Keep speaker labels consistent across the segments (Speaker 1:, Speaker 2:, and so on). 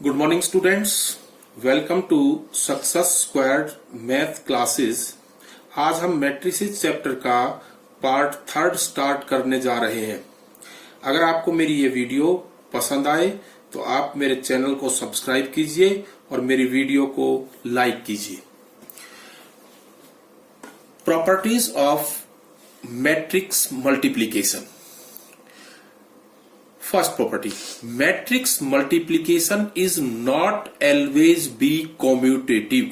Speaker 1: Good morning students, welcome to success squared math classes. आज हम matrices chapter का part 3 start करने जा रहे हैं। अगर आपको मेरी ये वीडियो पसंद आए तो आप मेरे चैनल को सब्सक्राइब कीजिए और मेरी वीडियो को लाइक कीजिए। Properties of matrix multiplication. First property, matrix multiplication is not always be commutative.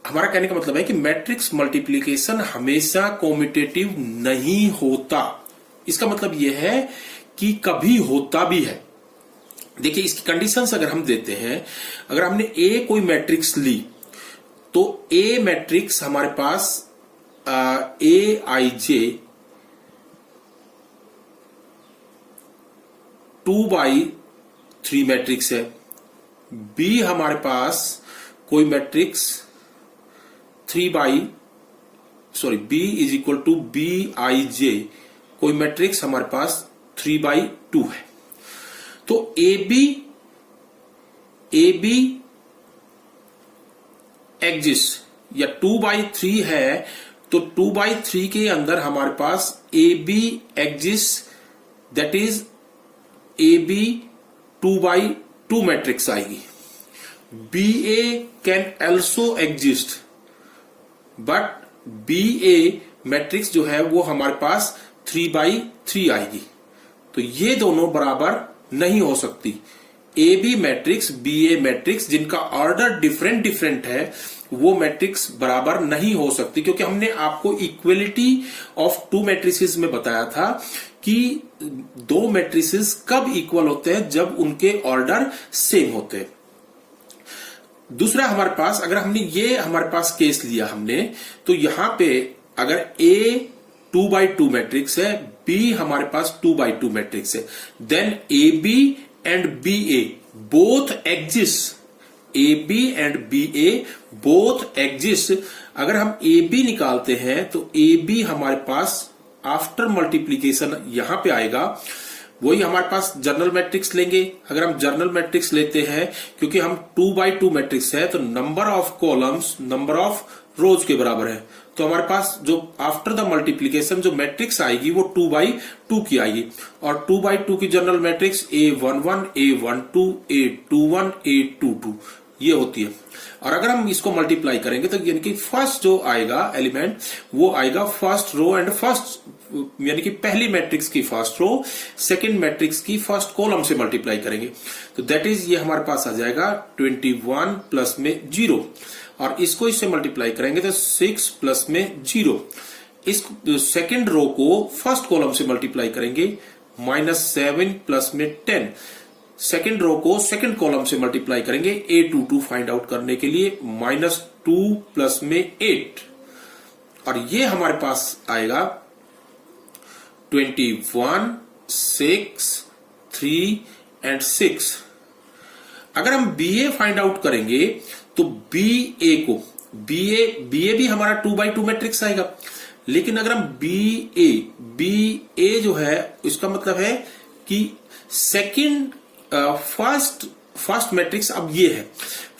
Speaker 1: हमारा कहने का मतलब है कि मैट्रिक्स मल्टीप्लिकेशन हमेशा कॉम्यूटेटिव नहीं होता। इसका मतलब यह है कि कभी होता भी है। देखिए, इसकी कंडीशंस अगर हम देते हैं, अगर हमने ए कोई मैट्रिक्स ली तो ए मैट्रिक्स हमारे पास ए आई जे 2/3 मैट्रिक्स है। बी हमारे पास कोई matrix B is equal to B I J कोई मैट्रिक्स हमारे पास 3/2 है। तो ए बी एग्जिस्ट या 2/3 है, तो 2/3 के अंदर हमारे पास A B exist, that is A B 2/2 matrix आएगी। B A can also exist, but B A matrix जो है वो हमारे पास 3/3 आएगी। तो ये दोनों बराबर नहीं हो सकती। A B matrix, B A matrix जिनका ऑर्डर डिफरेंट है, वो मैट्रिक्स बराबर नहीं हो सकती, क्योंकि हमने आपको इक्वलिटी ऑफ 2 मैट्रिसेस में बताया था कि 2 मैट्रिसेस कब इक्वल होते हैं, जब उनके ऑर्डर सेम होते हैं। दूसरा हमारे पास, अगर हमने ये हमारे पास केस लिया हमने, तो यहां पे अगर ए 2/2 मैट्रिक्स है, बी हमारे पास 2/2 मैट्रिक्स है, then A B and B A both exist. A B and B A both exist. अगर हम ए बी निकालते हैं तो ए बी हमारे पास आफ्टर मल्टीप्लीकेशन यहां पे आएगा। वही हमारे पास जर्नल मैट्रिक्स लेंगे। अगर हम जर्नल मैट्रिक्स लेते हैं, क्योंकि हम 2/2 मैट्रिक्स है, तो number of columns number of rows के बराबर है। तो हमारे पास जो आफ्टर द मल्टीप्लीकेशन जो मैट्रिक्स आएगी वो 2/2 की आएगी। और 2/2 की journal matrix A11, A12, A21, A22 ये होती है। और अगर हम इसको मल्टीप्लाई करेंगे तो यानी कि फर्स्ट जो आएगा एलिमेंट वो आएगा फर्स्ट रो एंड फर्स्ट, यानी कि पहली मैट्रिक्स की फर्स्ट रो सेकंड मैट्रिक्स की फर्स्ट कॉलम से मल्टीप्लाई करेंगे। तो दैट इज ये हमारे पास आ जाएगा 21 प्लस में 0, और इसको इससे मल्टीप्लाई करेंगे तो 6 प्लस में 0। इस सेकंड रो को फर्स्ट कॉलम से मल्टीप्लाई करेंगे -7 प्लस में 10। सेकेंड रो को सेकेंड कॉलम से मल्टीप्लाई करेंगे A22 फाइंड आउट करने के लिए -2 प्लस में 8, और ये हमारे पास आएगा 21, 6, 3 एंड 6। अगर हम BA फाइंड आउट करेंगे तो BA भी हमारा 2/2 मैट्रिक्स आएगा। लेकिन अगर हम BA जो है, इसका मतलब है कि सेकेंड फर्स्ट मैट्रिक्स अब ये है,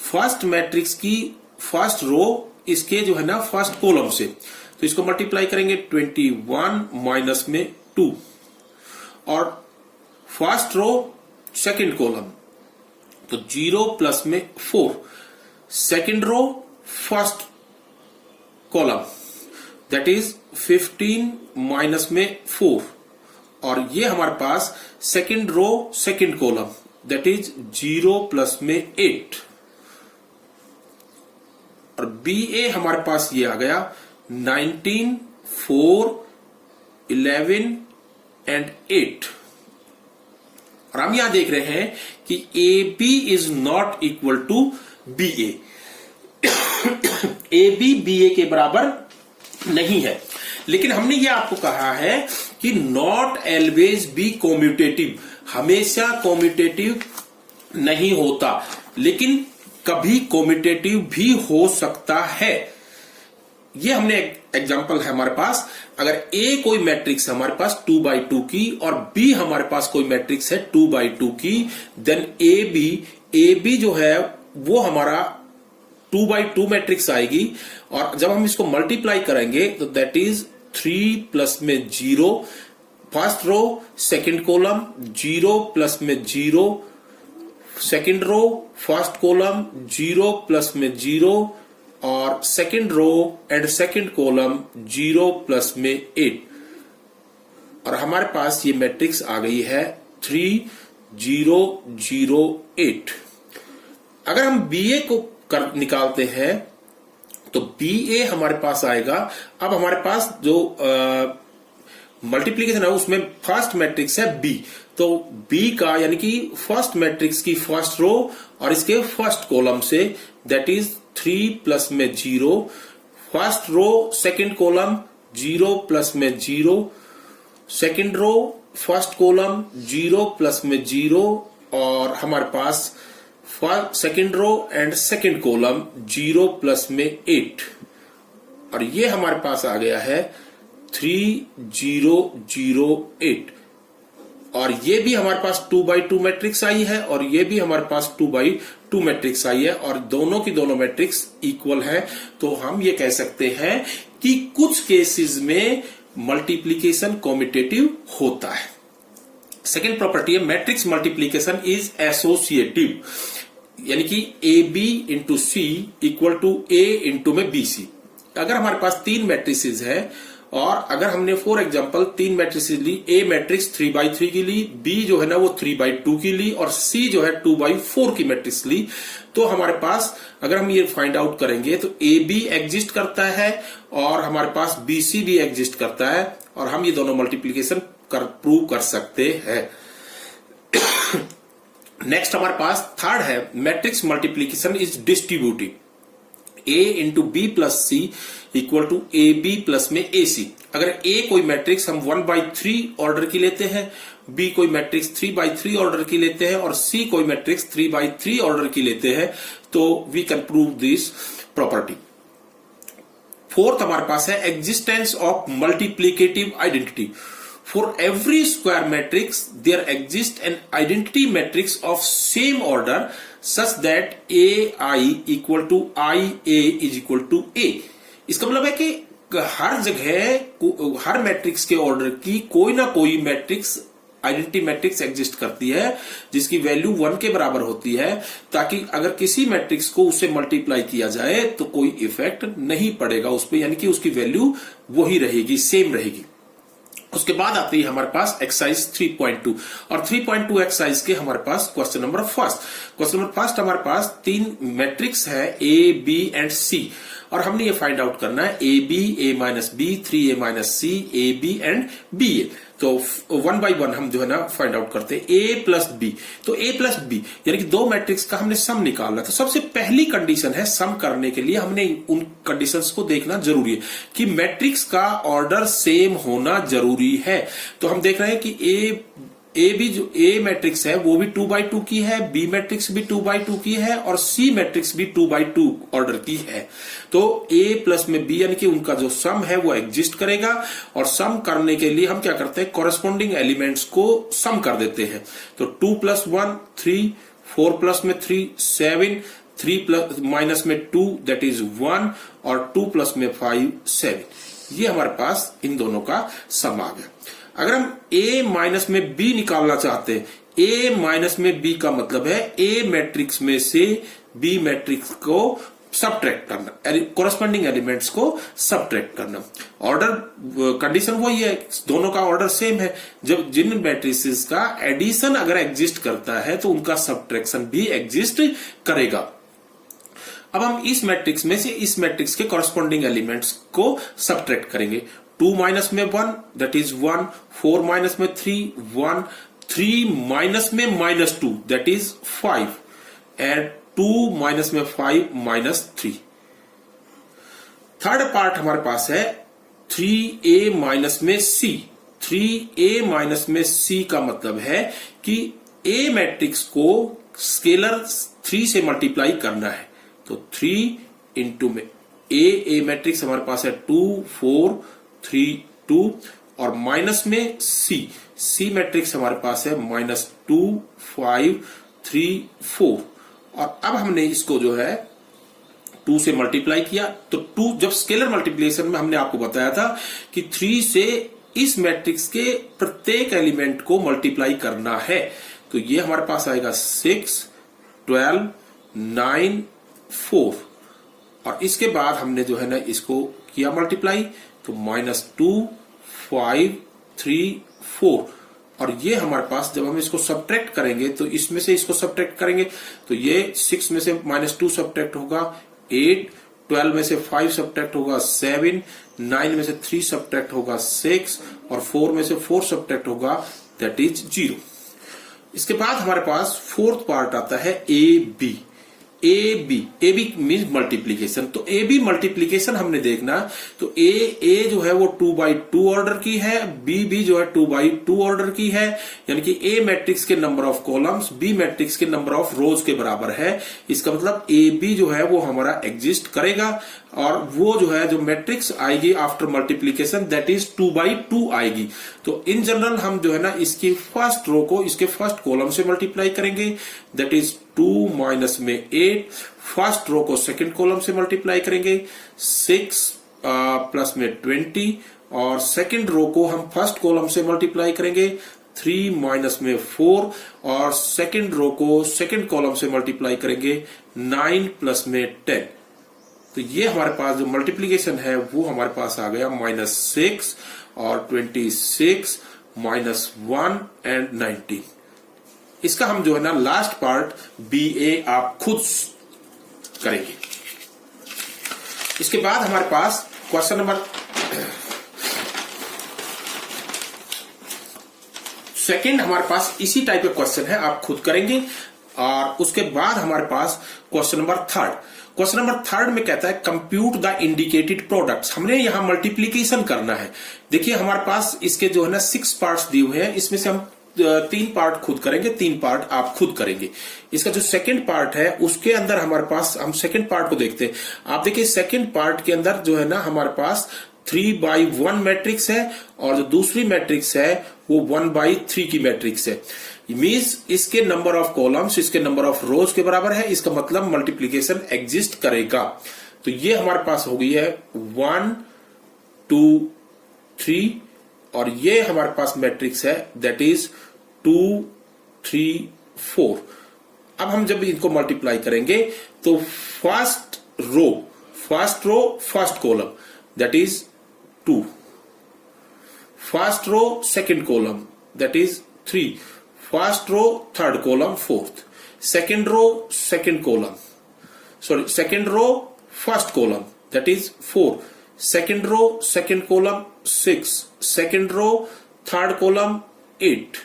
Speaker 1: फर्स्ट मैट्रिक्स की फर्स्ट रो इसके जो है ना फर्स्ट कॉलम से, तो इसको मल्टीप्लाई करेंगे 21 माइनस में 2, और फर्स्ट रो सेकंड कॉलम तो 0 प्लस में 4, second row first column that is 15 minus में 4, और ये हमारे पास second row second column that is 0 plus में 8, और BA हमारे पास ये आ गया 19, 4, 11 एंड 8। और हम यहां देख रहे हैं कि AB is not equal to BA। AB BA के बराबर नहीं है। लेकिन हमने ये आपको कहा है कि नॉट ऑलवेज बी कॉम्यूटेटिव, हमेशा कॉम्यूटेटिव नहीं होता, लेकिन कभी कॉम्यूटेटिव भी हो सकता है। ये हमने एग्जांपल है हमारे पास, अगर ए कोई मैट्रिक्स है हमारे पास 2/2 की और बी हमारे पास कोई मैट्रिक्स है 2/2 की, then A B A B जो है वो हमारा 2x2 मैट्रिक्स आएगी, और जब हम इसको मल्टीप्लाई करेंगे तो दैट इज 3 प्लस में 0 first row, second column 0 plus में 0 second row, first column 0 plus में 0 और second row and second column 0 plus में 8, और हमारे पास ये मैट्रिक्स आ गई है 3 0 0 8। अगर हम BA को निकालते हैं तो BA हमारे पास आएगा। अब हमारे पास जो मल्टीप्लीकेशन है उसमें फर्स्ट मैट्रिक्स है B, तो B का यानी कि फर्स्ट मैट्रिक्स की फर्स्ट रो और इसके फर्स्ट कॉलम से दैट इज 3 प्लस में 0 first row second column 0 plus में 0 second row first column 0 plus में 0 और हमारे पास second row and second column 0 plus में 8, और ये हमारे पास आ गया है 3 0 0 8, और ये भी हमारे पास 2x2 मैट्रिक्स आई है और ये भी हमारे पास 2x2 मैट्रिक्स आई है, और दोनों की दोनों मैट्रिक्स इक्वल है। तो हम ये कह सकते हैं कि कुछ केसेस में मल्टीप्लीकेशन कॉम्यूटेटिव होता है। सेकेंड प्रॉपर्टी है मैट्रिक्स मल्टीप्लीकेशन इज एसोसिएटिव, यानी कि A B into C equal to A into में बी सी। अगर हमारे पास 3 मैट्रिसेस है और अगर हमने फॉर एग्जांपल 3 मैट्रिसेस ली, ए मैट्रिक्स 3x3 की ली, बी जो है ना वो 3x2 की ली और सी जो है 2x4 की मैट्रिक्स ली, तो हमारे पास अगर हम ये फाइंड आउट करेंगे तो ए बी एग्जिस्ट करता है और हमारे पास बी सी भी एग्जिस्ट करता है, और हम ये दोनों मल्टीप्लीकेशन प्रूव कर सकते हैं। नेक्स्ट हमारे पास थर्ड है matrix multiplication is distributive, A into B plus C equal to A B plus में ए सी। अगर ए कोई मैट्रिक्स हम 1/3 ऑर्डर की लेते हैं, बी कोई मैट्रिक्स 3/3 ऑर्डर की लेते हैं और सी कोई मैट्रिक्स 3/3 ऑर्डर की लेते हैं, तो we can prove this property. Fourth हमारे पास है existence of multiplicative identity. For every square matrix, there exists an identity matrix of same order such that AI equal to IA is equal to A। इसका मतलब है कि हर जगह हर matrix के order की कोई ना कोई मैट्रिक्स आइडेंटिटी मैट्रिक्स एग्जिस्ट करती है जिसकी वैल्यू 1 के बराबर होती है, ताकि अगर किसी मैट्रिक्स को उससे मल्टीप्लाई किया जाए तो कोई इफेक्ट नहीं पड़ेगा उस पर, यानी कि उसकी वैल्यू वही रहेगी, सेम रहेगी। उसके बाद आती है हमारे पास एक्सरसाइज 3.2, और 3.2 एक्सरसाइज के हमारे पास क्वेश्चन नंबर फर्स्ट हमारे पास 3 मैट्रिक्स है ए बी एंड सी, और हमने ये फाइंड आउट करना है A B A minus B 3a minus C A B and B A. तो 1 by 1 हम जो है ना फाइंड आउट करते हैं ए प्लस बी, तो ए प्लस बी यानी कि 2 मैट्रिक्स का हमने सम निकालना। तो सबसे पहली कंडीशन है सम करने के लिए हमने उन कंडीशंस को देखना जरूरी है कि मैट्रिक्स का ऑर्डर सेम होना जरूरी है। तो हम देख रहे हैं कि ए बी जो ए मैट्रिक्स है वो भी 2x2 की है, बी मैट्रिक्स भी 2x2 की है और सी मैट्रिक्स भी 2x2 ऑर्डर की है। तो ए प्लस में बी यानी कि उनका जो सम है वो एग्जिस्ट करेगा, और सम करने के लिए हम क्या करते हैं कॉरेस्पॉन्डिंग एलिमेंट्स को सम कर देते हैं। तो 2 + 1 3, 4 + में 3 7, 3 प्लस माइनस में 2 दैट इज 1 और 2 + में 5 7। ये हमारे पास इन दोनों का सम आ गया। अगर हम a माइनस में b निकालना चाहते हैं, a माइनस में b का मतलब है a मैट्रिक्स में से b मैट्रिक्स को सबट्रैक्ट करना, कोरेस्पॉन्डिंग एलिमेंट्स को सबट्रैक्ट करना। ऑर्डर कंडीशन वही है, दोनों का ऑर्डर सेम है। जब जिन मैट्रिसेस का एडिशन अगर एग्जिस्ट करता है तो उनका सबट्रैक्शन भी एग्जिस्ट करेगा। अब हम इस मैट्रिक्स में से इस मैट्रिक्स के कोरेस्पॉन्डिंग एलिमेंट्स को सबट्रैक्ट करेंगे। 2 माइनस में 1 दैट इज 1, 4 माइनस में 3 1, 3 माइनस में -2 दैट इज 5 एंड 2 माइनस में 5 -3। थर्ड पार्ट हमारे पास है 3a माइनस में c। 3a माइनस में c का मतलब है कि a मैट्रिक्स को स्केलर 3 से मल्टीप्लाई करना है। तो 3 इंटू में a मैट्रिक्स हमारे पास है 2 4 3 2 और माइनस में c मैट्रिक्स हमारे पास है -2 5 3 4 और अब हमने इसको जो है 2 से मल्टीप्लाई किया। तो 2 जब स्केलर मल्टीप्लिकेशन में हमने आपको बताया था कि 3 से इस मैट्रिक्स के प्रत्येक एलिमेंट को मल्टीप्लाई करना है। तो ये हमारे पास आएगा 6, 12, 9, 4 और इसके बाद हमने जो है ना इसको किया मल्टीप्लाई, तो -2, 5, 3, 4 और ये हमारे पास जब हम इसको सब्ट्रैक्ट करेंगे तो इसमें से इसको सब्ट्रैक्ट करेंगे तो ये 6 में से -2 सब्ट्रैक्ट होगा 8, 12 में से 5 सब्ट्रैक्ट होगा 7, 9 में से 3 सब्ट्रैक्ट होगा 6 और 4 में से 4 सब्ट्रैक्ट होगा दैट इज 0। इसके बाद हमारे पास फोर्थ पार्ट आता है A B. A B means multiplication. तो ए बी मल्टीप्लीकेशन हमने देखना, तो ए जो है वो 2/2 ऑर्डर की है, बी जो है 2/2 ऑर्डर की है, यानी कि ए मैट्रिक्स के number of columns B matrix के नंबर ऑफ रोज के बराबर है। इसका मतलब ए बी जो है वो हमारा एग्जिस्ट करेगा और वो जो है जो मैट्रिक्स आएगी आफ्टर मल्टीप्लीकेशन दैट इज 2/2 आएगी। तो इन जनरल हम जो है ना इसकी फर्स्ट रो को इसके फर्स्ट कॉलम से मल्टीप्लाई करेंगे दैट इज 2 माइनस में 8, फर्स्ट रो को सेकंड कॉलम से मल्टीप्लाई करेंगे 6 प्लस में 20 और सेकंड रो को हम फर्स्ट कॉलम से मल्टीप्लाई करेंगे 3 माइनस में 4 और सेकंड रो को सेकंड कॉलम से मल्टीप्लाई करेंगे 9 प्लस में 10। तो ये हमारे पास जो मल्टीप्लीकेशन है वो हमारे पास आ गया -6 और 26 -1 एंड 19। इसका हम जो है ना लास्ट पार्ट BA आप खुद करेंगे। इसके बाद हमारे पास क्वेश्चन नंबर सेकंड हमारे पास इसी टाइप का क्वेश्चन है, आप खुद करेंगे। और उसके बाद हमारे पास question number third. Question number third में कहता है कंप्यूट द इंडिकेटेड प्रोडक्ट्स। हमने यहां मल्टीप्लीकेशन करना है। देखिए हमारे पास इसके जो है ना 6 पार्ट्स दिए हुए हैं, इसमें से हम 3 पार्ट खुद करेंगे, 3 पार्ट आप खुद करेंगे। इसका जो सेकंड पार्ट है उसके अंदर हमारे पास हम सेकंड पार्ट को देखते हैं। आप देखिए सेकंड पार्ट के अंदर जो है ना हमारे पास 3/1 मैट्रिक्स है और जो दूसरी मैट्रिक्स है वो 1/3 की मैट्रिक्स है। मीन्स इसके नंबर ऑफ कॉलम्स इसके नंबर ऑफ रोज के बराबर है। इसका मतलब मल्टीप्लीकेशन एग्जिस्ट करेगा। तो ये हमारे पास हो गई है 1, 2, 3 और ये हमारे पास मैट्रिक्स है दैट इज 2, 3, 4। अब हम जब इनको मल्टीप्लाई करेंगे तो first row first column that is 2, first row second column that is 3, first row third column 4th, second row second row first column that is 4, second row second column 6, second row third column 8,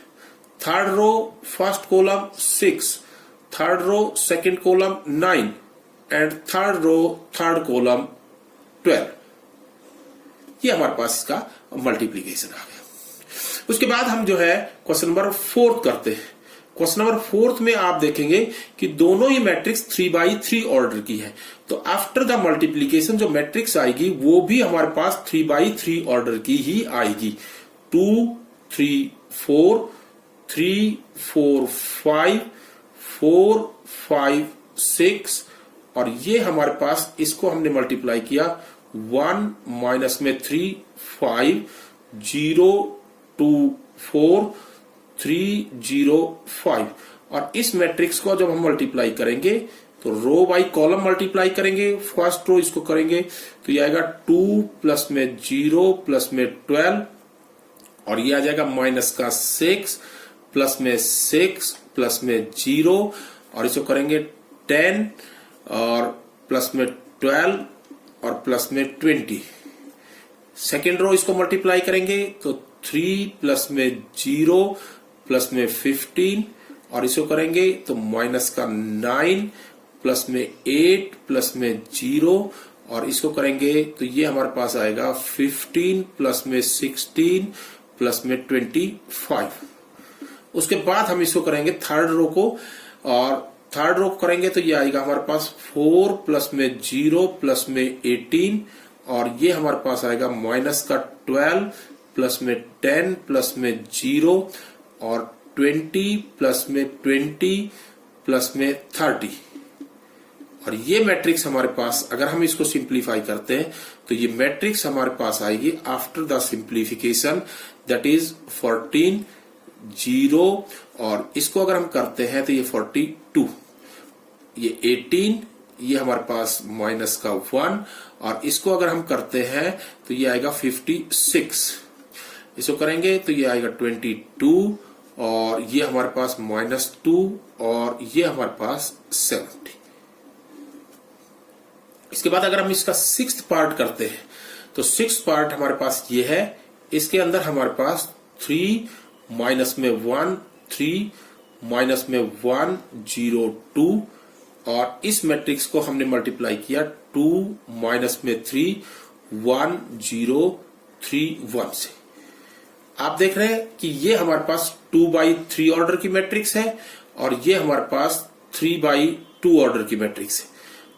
Speaker 1: third row first column 6, third row second column 9 and third row third column 12। ये हमारे पास इसका multiplication आ गया। उसके बाद हम जो है question number 4 करते हैं। क्वेश्चन नंबर 4 में आप देखेंगे कि दोनों ही मैट्रिक्स 3/3 ऑर्डर की है। तो आफ्टर द मल्टीप्लीकेशन जो मैट्रिक्स आएगी वो भी हमारे पास 3/3 ऑर्डर की ही आएगी। 2, 3, 4, 3, 4, 5, 4, 5, 6 और ये हमारे पास इसको हमने मल्टीप्लाई किया 1 माइनस में 3, 5, 0, 2, 4, 3, 0, 5 और इस मैट्रिक्स को जब हम मल्टीप्लाई करेंगे तो रो बाई कॉलम मल्टीप्लाई करेंगे। फर्स्ट रो इसको करेंगे तो ये आएगा 2 प्लस में 0 प्लस में 12 और ये आ जाएगा माइनस का 6 प्लस में 6 प्लस में 0 और इसको करेंगे 10 और प्लस में 12 और प्लस में 20। सेकेंड रो इसको मल्टीप्लाई करेंगे तो 3 प्लस में 0 प्लस में 15 और इसको करेंगे तो माइनस का 9 प्लस में 8 प्लस में 0 और इसको करेंगे तो ये हमारे पास आएगा 15 प्लस में 16 प्लस में 25। उसके बाद हम इसको करेंगे थर्ड रो को और थर्ड रो करेंगे तो ये आएगा हमारे पास 4 प्लस में 0 प्लस में 18 और ये हमारे पास आएगा माइनस का 12 प्लस में 10 प्लस में 0 और 20 प्लस में 20 प्लस में 30। और ये मैट्रिक्स हमारे पास अगर हम इसको सिंप्लीफाई करते हैं तो ये मैट्रिक्स हमारे पास आएगी after the simplification, that is 14 0, और इसको अगर हम करते हैं तो ये 42, ये 18, ये हमारे पास माइनस का 1, और इसको अगर हम करते हैं तो ये आएगा 56, इसको करेंगे तो ये आएगा 22, और ये हमारे पास -2, और ये हमारे पास 70। इसके बाद अगर हम इसका 6th पार्ट करते हैं तो 6th पार्ट हमारे पास ये है, इसके अंदर हमारे पास 3 माइनस में 1 3 माइनस में 1 0 2, और इस मैट्रिक्स को हमने मल्टीप्लाई किया 2 माइनस में 3 1 0 3 1 से। आप देख रहे हैं कि ये हमारे पास 2/3 ऑर्डर की मैट्रिक्स है और ये हमारे पास 3/2 ऑर्डर की मैट्रिक्स है।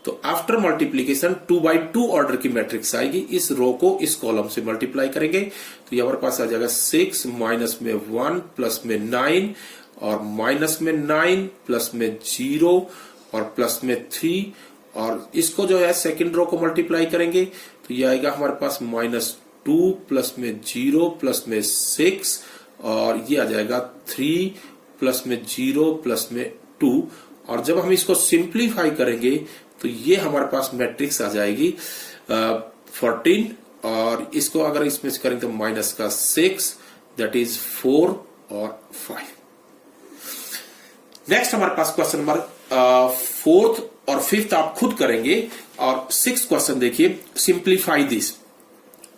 Speaker 1: तो आफ्टर मल्टीप्लीकेशन 2/2 ऑर्डर की मैट्रिक्स आएगी। इस रो को इस कॉलम से मल्टीप्लाई करेंगे तो ये हमारे पास आ जाएगा 6 माइनस में 1 प्लस में 9, और माइनस में 9 प्लस में 0 और प्लस में 3, और इसको जो है सेकंड रो को मल्टीप्लाई करेंगे तो ये आएगा हमारे पास -2 प्लस में 0 प्लस में 6, और ये आ जाएगा 3 प्लस में 0 प्लस में 2, और जब हम इसको सिंप्लीफाई करेंगे तो ये हमारे पास मैट्रिक्स आ जाएगी 14, और इसको अगर इसमें से करेंगे तो माइनस का 6, दैट इज 4 और 5। नेक्स्ट हमारे पास क्वेश्चन नंबर 4th और 5th आप खुद करेंगे, और 6th क्वेश्चन देखिए, सिंप्लीफाई दिस।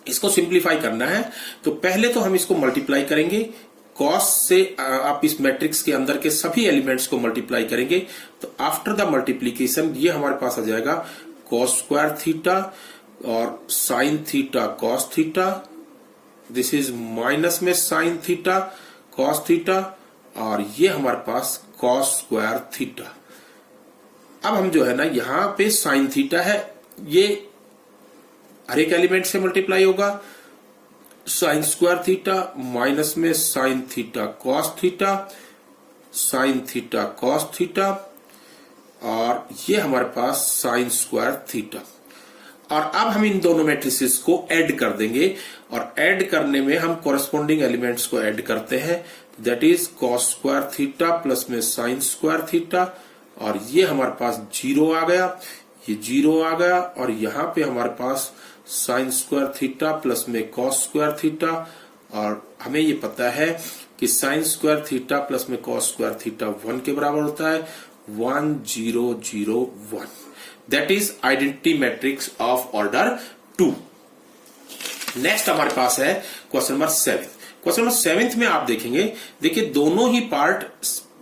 Speaker 1: इसको सिंप्लीफाई करना है तो पहले तो हम इसको मल्टीप्लाई करेंगे, कॉस से आप इस मैट्रिक्स के अंदर के सभी एलिमेंट्स को मल्टीप्लाई करेंगे तो आफ्टर द मल्टीप्लीकेशन ये हमारे पास आ जाएगा कॉस स्क्वायर थीटा और sine theta cos theta, this is minus में साइन थीटा कॉस थीटा, और ये हमारे पास कॉस स्क्वायर थीटा। अब हम जो है ना यहां पे साइन थीटा है, ये हर एक एलिमेंट से मल्टीप्लाई होगा, साइन स्क्वायर थीटा माइनस में sine theta cos theta, sine theta cos theta, और ये हमारे पास साइन स्क्वायर थीटा। और अब हम इन दोनों मैट्रिसेस को ऐड कर देंगे, और ऐड करने में हम कॉरेस्पॉन्डिंग एलिमेंट्स को ऐड करते हैं, that is cos square theta plus में साइन स्क्वायर थीटा, और ये हमारे पास 0 आ गया, ये 0 आ गया, और यहां पे हमारे पास साइन स्क्वायर थीटा प्लस में कॉस स्क्वायर थीटा, और हमें ये पता है कि साइन स्क्वायर थीटा प्लस में कॉस स्क्वायर थीटा 1 के बराबर होता है, 1 0 0 1, that is identity matrix of order 2। Next हमारे पास है क्वेश्चन नंबर 7। क्वेश्चन नंबर 7 में आप देखेंगे, देखिए दोनों ही पार्ट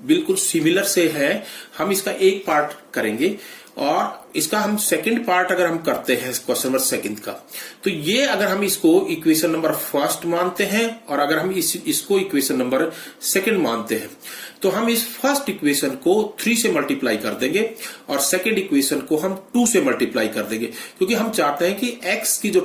Speaker 1: बिल्कुल सिमिलर से है, हम इसका एक पार्ट करेंगे और इसका हम सेकंड पार्ट अगर हम करते हैं क्वेश्चन नंबर 2 का, तो ये अगर हम इसको इक्वेशन नंबर 1 मानते हैं और अगर हम इसको इक्वेशन नंबर 2 मानते हैं, तो हम इस फर्स्ट इक्वेशन को 3 से मल्टीप्लाई कर देंगे और सेकंड इक्वेशन को हम 2 से मल्टीप्लाई कर देंगे, क्योंकि हम चाहते हैं कि x की जो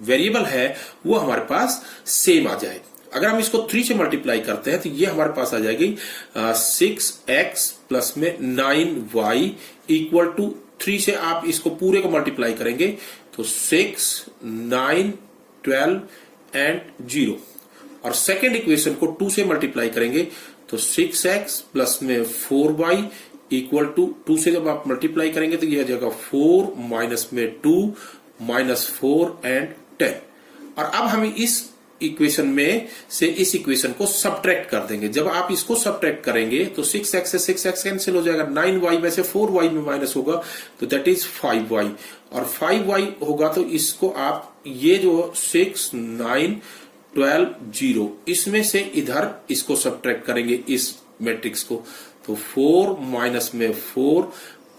Speaker 1: वेरिएबल है वो हमारे पास सेम आ जाए। अगर हम इसको 3 से मल्टीप्लाई करते हैं तो ये हमारे पास आ जाएगी 6x प्लस में 9y इक्वल टू 3 से आप इसको पूरे को मल्टीप्लाई करेंगे तो 6 9 12 एंड 0, और सेकेंड इक्वेशन को 2 से मल्टीप्लाई करेंगे तो 6x प्लस में 4y इक्वल टू 2 से जब आप मल्टीप्लाई करेंगे तो ये आ जाएगा 4 माइनस में 2 माइनस 4 एंड 10। और अब हम इस इक्वेशन में से इस इक्वेशन को सब्ट्रैक्ट कर देंगे। जब आप इसको सब्ट्रैक्ट करेंगे तो 6x से 6x कैंसिल हो जाएगा, 9y में से 4y में माइनस होगा तो दैट इज 5y, और 5y होगा तो इसको आप ये जो 6 9 12 0 इसमें से इधर इसको सब्ट्रैक्ट करेंगे इस मैट्रिक्स को, तो 4 माइनस में 4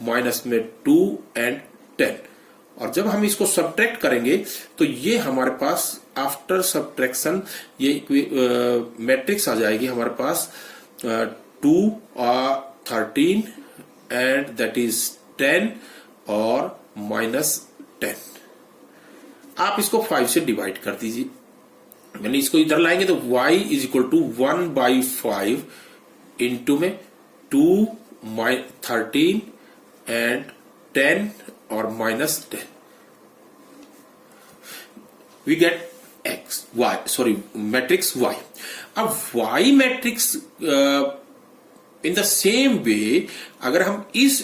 Speaker 1: माइनस में 2 एंड 10, और जब हम इसको सब्ट्रैक्ट करेंगे तो ये हमारे पास आफ्टर सब्ट्रैक्शन ये मैट्रिक्स आ जाएगी हमारे पास 2 और 13 एंड दैट इज 10 और माइनस 10। आप इसको 5 से डिवाइड कर दीजिए, मैंने इसको इधर लाएंगे तो y is equal to 1/5 into में 2 13 and 10 or minus 10. We get x, y, sorry, matrix y. अब y matrix in the same way अगर हम इस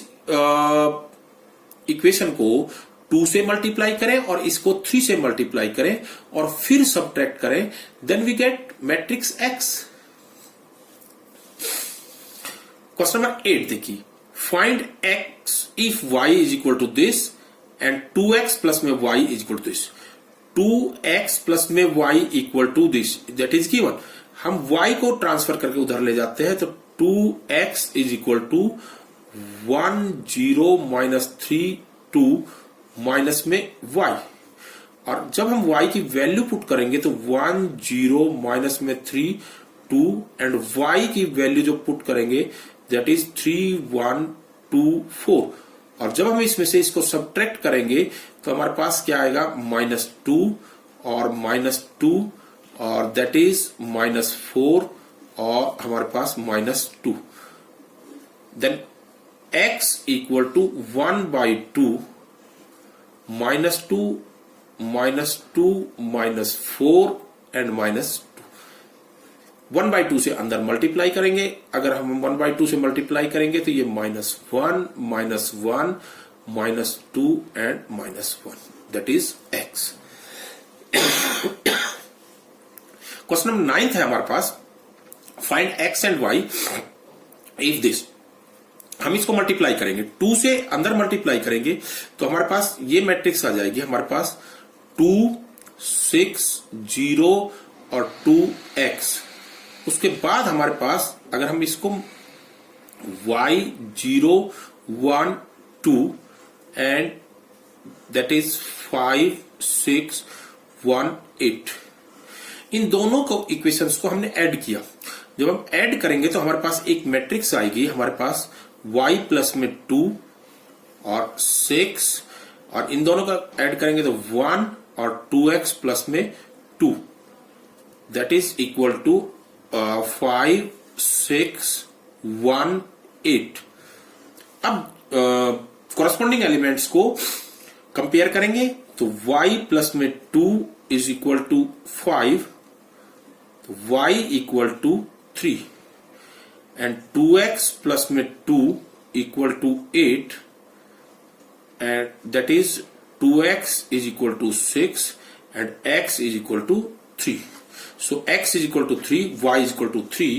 Speaker 1: इक्वेशन को 2 से मल्टीप्लाई करें और इसको 3 से मल्टीप्लाई करें और फिर सबट्रैक्ट करें, then we get matrix x. Question number 8 देखिए, find x if y is equal to this and 2x plus में y is equal to this. 2x plus में y equal to this, that is given. हम y को transfer करके उधर ले जाते हैं, तो 2x is equal to 1 0 minus 3 2 minus में y. और जब हम y की वैल्यू पुट करेंगे तो 1 0 माइनस में 3 2 एंड y की वैल्यू जो पुट करेंगे दैट इज 3 1 2 4. और जब हम इसमें से इसको सबट्रैक्ट करेंगे तो हमारे पास क्या आएगा, -2 और -2 और दैट इज -4 और हमारे पास -2. Then x equal to 1/2 -2 -2 -4 and -2. 1/2 से अंदर मल्टीप्लाई करेंगे. अगर हम 1/2 से मल्टीप्लाई करेंगे तो ये -1 -1 -2 and -1, that is x. Question number 9 है हमारे पास, find x and y if this. हम इसको मल्टीप्लाई करेंगे, 2 से अंदर मल्टीप्लाई करेंगे तो हमारे पास ये मैट्रिक्स आ जाएगी. हमारे पास 2 6 0 और 2x. उसके बाद हमारे पास अगर हम इसको y 0 1 2 एंड दैट इज 5 6 1 8, इन दोनों को इक्वेशंस को हमने ऐड किया. जब हम ऐड करेंगे तो हमारे पास एक मैट्रिक्स आएगी. हमारे पास y प्लस में 2 और 6 और इन दोनों का ऐड करेंगे तो 1 और 2x प्लस में 2, दैट इज इक्वल टू 5 6 1 8. अब कॉरेस्पॉन्डिंग एलिमेंट्स को कंपेयर करेंगे तो y प्लस में 2 इज इक्वल टू 5, तो y equal to 3 and 2x plus में 2 equal to 8 and that is 2x is equal to 6 and x is equal to 3. So x is equal to 3, y is equal to 3.